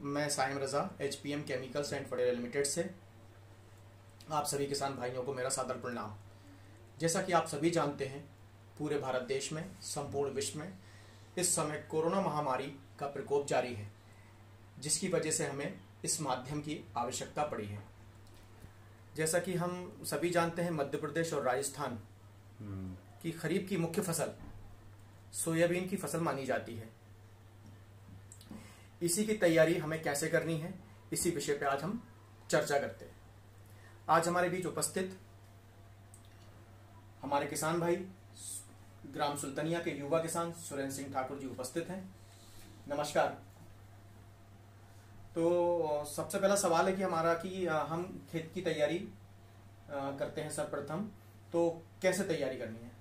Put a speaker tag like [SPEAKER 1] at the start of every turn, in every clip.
[SPEAKER 1] मैं Saim Raza HPM chemicals and fertilizer limited से आप सभी किसान भाइयों को मेरा सादर प्रणाम। जैसा कि आप सभी जानते हैं, पूरे भारत देश में, संपूर्ण विश्व में इस समय कोरोना महामारी का प्रकोप जारी है, जिसकी वजह से हमें इस माध्यम की आवश्यकता पड़ी है। जैसा कि हम सभी जानते हैं, मध्य प्रदेश और राजस्थान की खरीफ की मुख्य फसल सोयाबीन की फसल मानी जाती है। इसी की तैयारी हमें कैसे करनी है, इसी विषय पे आज हम चर्चा करते हैं। आज हमारे बीच उपस्थित हमारे किसान भाई ग्राम सुल्तानिया के युवा किसान सुरेंद्र सिंह ठाकुर जी उपस्थित हैं। नमस्कार। तो सबसे पहला सवाल है कि हमारा कि हम खेत की तैयारी करते हैं सर्वप्रथम, तो कैसे तैयारी करनी है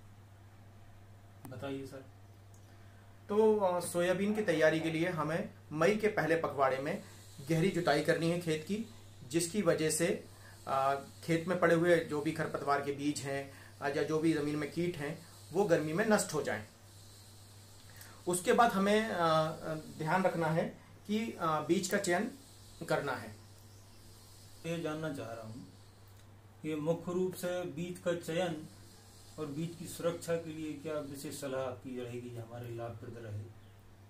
[SPEAKER 2] बताइए सर।
[SPEAKER 1] तो सोयाबीन की तैयारी के लिए हमें मई के पहले पखवाड़े में गहरी जुताई करनी है खेत की, जिसकी वजह से खेत में पड़े हुए जो भी खरपतवार के बीज हैं या जो भी जमीन में कीट हैं वो गर्मी में नष्ट हो जाएं। उसके बाद हमें ध्यान रखना है कि बीज का चयन करना है।
[SPEAKER 2] ये जानना चाह रहा हूँ कि मुख्य रूप से बीज का चयन और बीज की सुरक्षा के लिए क्या विशेष सलाह की रहेगी हमारे लाभप्रद रहे?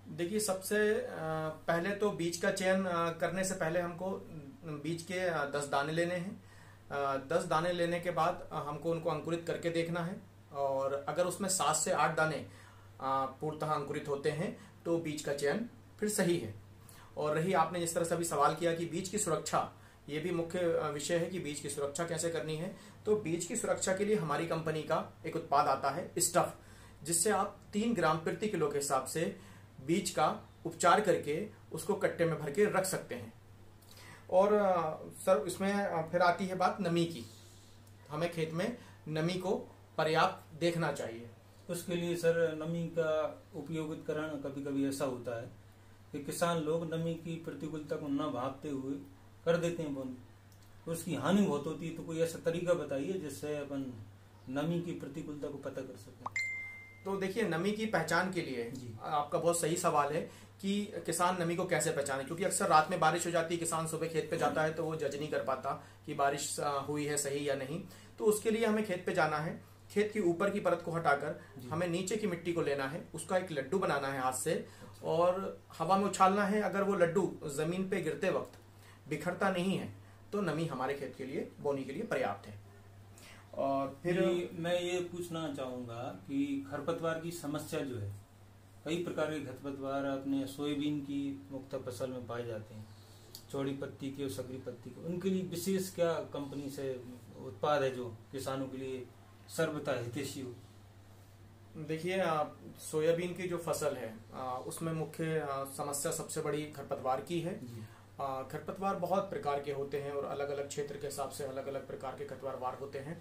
[SPEAKER 1] देखिए, सबसे पहले तो बीज का चयन करने से पहले हमको बीज के 10 दाने लेने हैं। 10 दाने लेने के बाद हमको उनको अंकुरित करके देखना है, और अगर उसमें 7 से 8 दाने पूर्णतः अंकुरित होते हैं तो बीज का चयन फिर सही है। और रही आपने जिस तरह से अभी सवाल किया कि बीज की सुरक्षा, ये भी मुख्य विषय है कि बीज की सुरक्षा कैसे करनी है। तो बीज की सुरक्षा के लिए हमारी कंपनी का एक उत्पाद आता है स्टफ, जिससे आप 3 ग्राम प्रति किलो के हिसाब से बीज का उपचार करके उसको कट्टे में भर के रख सकते हैं। और सर, इसमें फिर आती है बात नमी की। हमें खेत में नमी को पर्याप्त देखना चाहिए।
[SPEAKER 2] उसके लिए सर नमी का उपयोगितकरण कभी कभी ऐसा होता है कि किसान लोग नमी की प्रतिकूलता को न भांपते हुए कर देते हैं बोनी, तो उसकी हानि बहुत होती है। तो कोई ऐसा तरीका बताइए जिससे अपन नमी की प्रतिकूलता को पता कर सकें।
[SPEAKER 1] तो देखिए, नमी की पहचान के लिए आपका बहुत सही सवाल है कि किसान नमी को कैसे पहचाने, क्योंकि अक्सर रात में बारिश हो जाती है, किसान सुबह खेत पे जाता है तो वो जज नहीं कर पाता कि बारिश हुई है सही या नहीं। तो उसके लिए हमें खेत पे जाना है। खेत की ऊपर की परत को हटाकर हमें नीचे की मिट्टी को लेना है, उसका एक लड्डू बनाना है हाथ से और हवा में उछालना है। अगर वो लड्डू जमीन पे गिरते वक्त बिखरता नहीं है तो नमी हमारे खेत के लिए, बोनी के लिए पर्याप्त है। और फिर
[SPEAKER 2] मैं ये पूछना चाहूंगा कि खरपतवार की समस्या जो है, कई प्रकार के खरपतवार अपने सोयाबीन की मुख्य फसल में पाए जाते हैं, चौड़ी पत्ती के और सकरी पत्ती के। उनके लिए विशेष क्या कंपनी से उत्पाद है जो किसानों के लिए सर्वथा हितैषी हो?
[SPEAKER 1] देखिए, सोयाबीन की जो फसल है उसमें मुख्य समस्या सबसे बड़ी खरपतवार की है। खरपतवार बहुत प्रकार के होते हैं और अलग अलग क्षेत्र के हिसाब से अलग अलग प्रकार के खरपतवार होते हैं।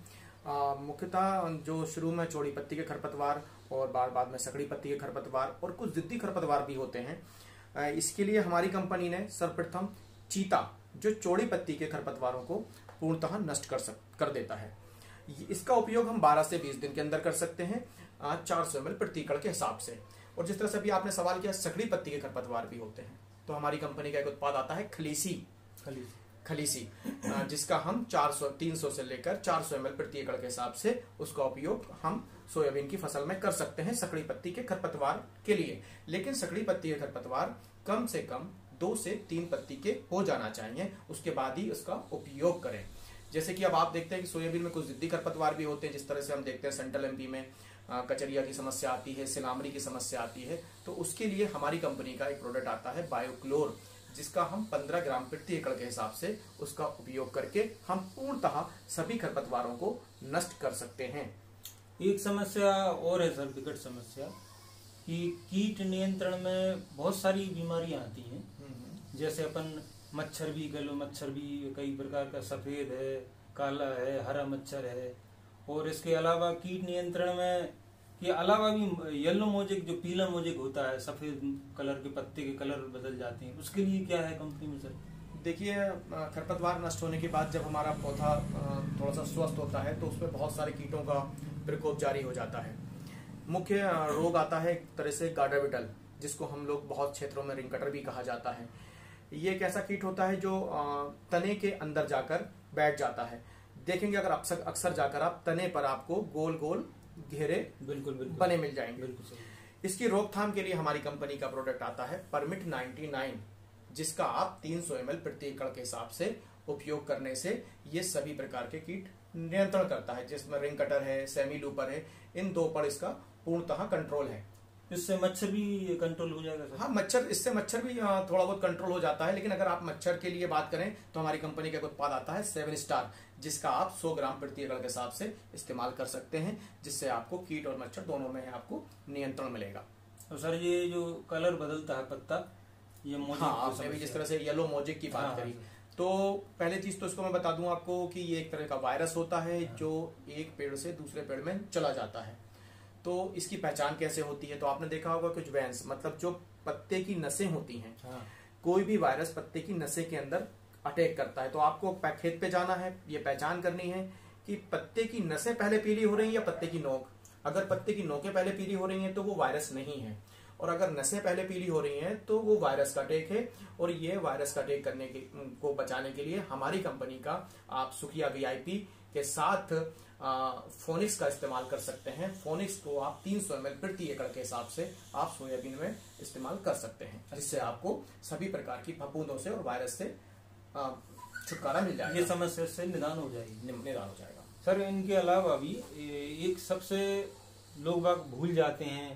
[SPEAKER 1] मुख्यतः जो शुरू में चौड़ी पत्ती के खरपतवार और बाद में सकड़ी पत्ती के खरपतवार और कुछ जिद्दी खरपतवार भी होते हैं। इसके लिए हमारी कंपनी ने सर्वप्रथम चीता, जो चौड़ी पत्ती के खरपतवारों को पूर्णतः नष्ट कर देता है। इसका उपयोग हम 12 से 20 दिन के अंदर कर सकते हैं 400 ml प्रति एकड़ के हिसाब से। और जिस तरह से अभी आपने सवाल किया, सकड़ी पत्ती के खरपतवार भी होते हैं, तो हमारी कंपनी का एक उत्पाद आता है खलीसी, जिसका हम 300 से लेकर 400 ml प्रति एकड़ के हिसाब से उसका उपयोग हम सोयाबीन की फसल में कर सकते हैं सकड़ी पत्ती के खरपतवार के लिए। लेकिन सकड़ी पत्ती के खरपतवार कम से कम 2 से 3 पत्ती के हो जाना चाहिए, उसके बाद ही उसका उपयोग करें। जैसे कि अब आप देखते हैं कि सोयाबीन में कुछ जिद्दी खरपतवार भी होते हैं, जिस तरह से हम देखते हैं सेंट्रल एमपी में कचरिया की समस्या आती है, सिलामरी की समस्या आती है। तो उसके लिए हमारी कंपनी का एक प्रोडक्ट आता है बायोक्लोर, जिसका हम 15 ग्राम प्रति एकड़ के हिसाब से उसका उपयोग करके हम पूर्णतः सभी खरपतवारों को नष्ट कर सकते हैं।
[SPEAKER 2] एक समस्या और है सर, विकट समस्या, कि कीट नियंत्रण में बहुत सारी बीमारियां आती हैं। जैसे अपन मच्छर भी कह लो, मच्छर भी कई प्रकार का, सफेद है, काला है, हरा मच्छर है। और इसके अलावा कीट नियंत्रण में के अलावा भी येलो मोजेक, जो पीला मोजेक होता है, सफेद कलर के पत्ते के कलर बदल जाते हैं, उसके लिए क्या है कंपनी में सर?
[SPEAKER 1] देखिए, खरपतवार नष्ट होने के बाद जब हमारा पौधा थोड़ा सा स्वस्थ होता है तो उसमें बहुत सारे कीटों का प्रकोप जारी हो जाता है। मुख्य रोग आता है एक तरह से गार्डर बिटल, जिसको हम लोग बहुत क्षेत्रों में रिंग कटर भी कहा जाता है। ये एक ऐसा कीट होता है जो तने के अंदर जाकर बैठ जाता है। देखेंगे अगर अक्सर जाकर आप तने पर आपको गोल गोल घेरे
[SPEAKER 2] बिल्कुल
[SPEAKER 1] बने मिल जाएंगे।
[SPEAKER 2] बिल्कुल सही।
[SPEAKER 1] इसकी रोकथाम के लिए हमारी कंपनी का प्रोडक्ट आता है परमिट 99, जिसका आप 300 ml प्रति एकड़ के हिसाब से उपयोग करने से ये सभी प्रकार के कीट नियंत्रण करता है, जिसमें रिंग कटर है, सेमी लूपर है, इन 2 पर इसका पूर्णतः कंट्रोल है।
[SPEAKER 2] इससे मच्छर भी कंट्रोल हो जाएगा सर?
[SPEAKER 1] हाँ, इससे मच्छर भी थोड़ा बहुत कंट्रोल हो जाता है, लेकिन अगर आप मच्छर के लिए बात करें तो हमारी कंपनी का एक उत्पाद आता है 7 स्टार, जिसका आप 100 ग्राम प्रति एकड़ के हिसाब से इस्तेमाल कर सकते हैं, जिससे आपको कीट और मच्छर दोनों में आपको नियंत्रण मिलेगा।
[SPEAKER 2] तो सर ये जो कलर बदलता है पत्ता, ये मोज़ेक,
[SPEAKER 1] हाँ, आपने भी जिस तरह से येलो मोज़ेक की बात करी, तो पहले चीज तो इसको मैं बता दूं आपको कि ये एक तरह का वायरस होता है जो एक पेड़ से दूसरे पेड़ में चला जाता है। तो इसकी पहचान कैसे होती है? तो आपने देखा होगा कुछ वेंस, मतलब जो पत्ते की नसें होती हैं, कोई भी वायरस पत्ते की नसें के अंदर अटैक करता है, तो आपको खेत पे जाना है, ये पहचान करनी है कि पत्ते की नसें पहले पीली हो रही है या पत्ते की नोक। अगर पत्ते की नोकें पहले पीली हो रही हैं तो वो वायरस नहीं है, और अगर नसें पहले पीली हो रही हैं तो वो वायरस का अटैक है। और ये वायरस का अटैक करने को बचाने के लिए हमारी कंपनी का आप सुखिया VIP के साथ फोनिक्स का इस्तेमाल कर सकते हैं। फोनिक्स को आप 300 ml प्रति एकड़ के हिसाब से आप सोयाबीन में इस्तेमाल कर सकते हैं, जिससे आपको सभी प्रकार की फफूंदों से और वायरस से छुटकारा मिल जाएगा।
[SPEAKER 2] ये समस्या से निदान हो जाएगी।
[SPEAKER 1] निदान हो जाएगा।
[SPEAKER 2] सर इनके अलावा भी एक सबसे लोग बाग भूल जाते हैं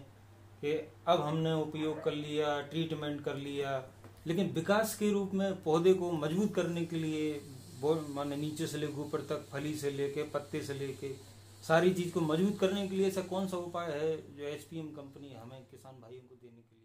[SPEAKER 2] कि अब हमने उपयोग कर लिया, ट्रीटमेंट कर लिया, लेकिन विकास के रूप में पौधे को मजबूत करने के लिए माने नीचे से लेकर ऊपर तक, फली से लेके पत्ते से लेके सारी चीज को मजबूत करने के लिए ऐसा कौन सा उपाय है जो SPM कंपनी हमें किसान भाइयों को देने के लिए